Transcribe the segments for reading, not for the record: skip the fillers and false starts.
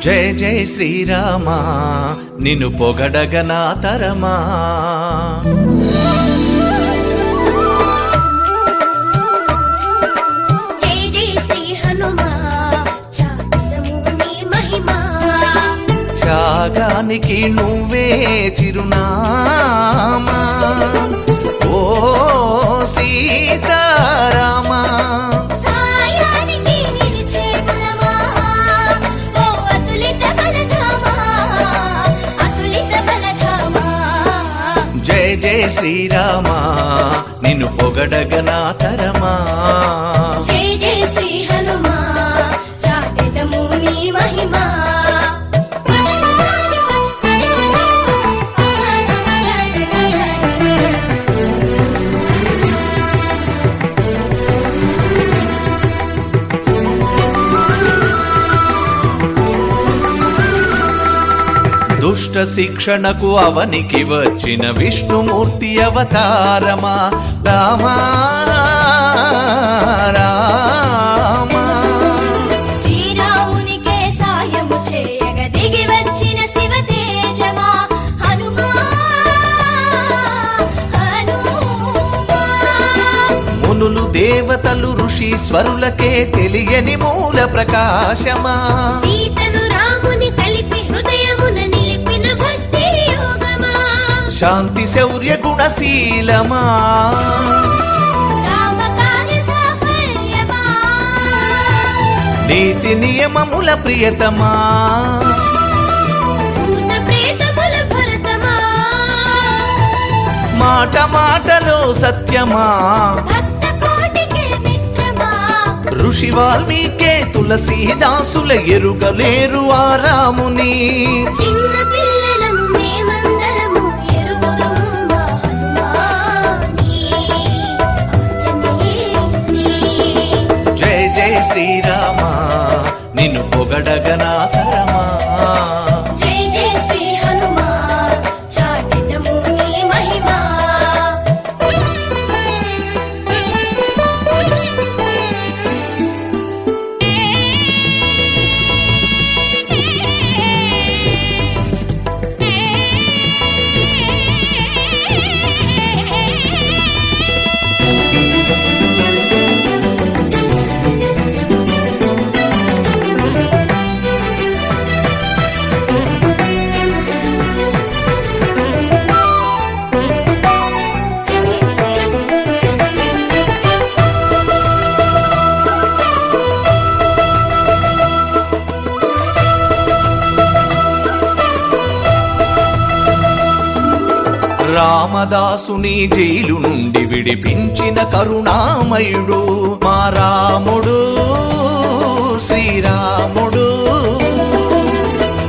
జయ జయ శ్రీరామా నిన్ను పొగడగ నా తరమా. త్యాగానికి నువ్వే చిరునామా ఓ సీతారామా. జయ జయ శ్రీరామా నిన్ను పొగడగ నా తరమా. జయ జయ శ్రీ హనుమా చాటెదము నీ మహిమా. దుష్ట శిక్షణకు అవనికి వచ్చిన విష్ణుమూర్తి అవతారమా రామా రామా. శ్రీరామునికే సాయము చేయగ దిగి వచ్చిన శివ తేజమా హనుమా హనుమా. మునులు దేవతలు ఋషీశ్వరులకే తెలియని మూల ప్రకాశమా. సీతను రాముని కలిపి హృదయమున నిలిపిన భక్తి యోగమా. శాంతి శౌర్య గుణశీలమా. రామకార్య సాఫల్యమా. నీతి నియమముల ప్రియతమా. భూత ప్రేతముల భరతమా. మాట మాటలో సత్యమా. భక్త కోటికే మిత్రమా. ఋషి వాల్మీకే తులసీదాసుల ఎరుగలేరు ఆ రాముని. చిన్న పిల్లలం మేమందరము ఎరుగుదుము మా హనుమాని ఆంజనేయుని. జయ జయ శ్రీరామా నిన్ను పొగడగ నా తరమా. జయ జయ శ్రీ హనుమా చాటెదము నీ మహిమా. రామదాసుని జైలు నుండి విడిపించిన కరుణామయుడు మా రాముడు శ్రీరాముడు.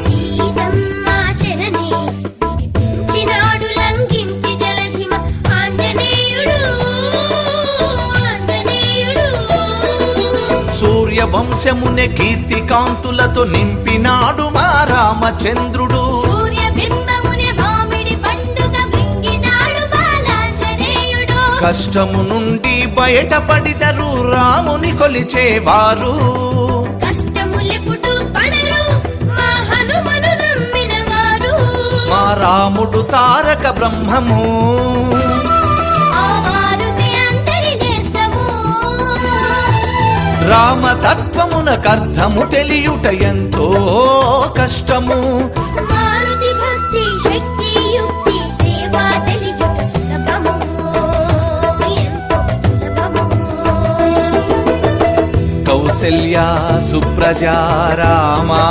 సీతమ్మ చరణి విడిపించినాడు లంఘించి జలధిమ ఆంజనేయుడు ఆంజనేయుడు. సూర్యవంశమునే కీర్తి కాంతులతో నింపినాడు మా రామచంద్రుడు. కష్టము నుండి బయటపడిదరు రాముని కొలిచేవారు. కష్టములెప్పుడు పడరు మా హనుమను నమ్మినవారు. మా రాముడు తారక బ్రహ్మము ఆ మారుతి అందరి నేస్తము. రామతత్వమునకర్థము తెలియుట ఎంతో కష్టము. మారుతి భక్తి శక్తి యుక్తి సేవ తెలియుట సులభము ఎంతో సులభము. కౌసల్య సుప్రజా రామా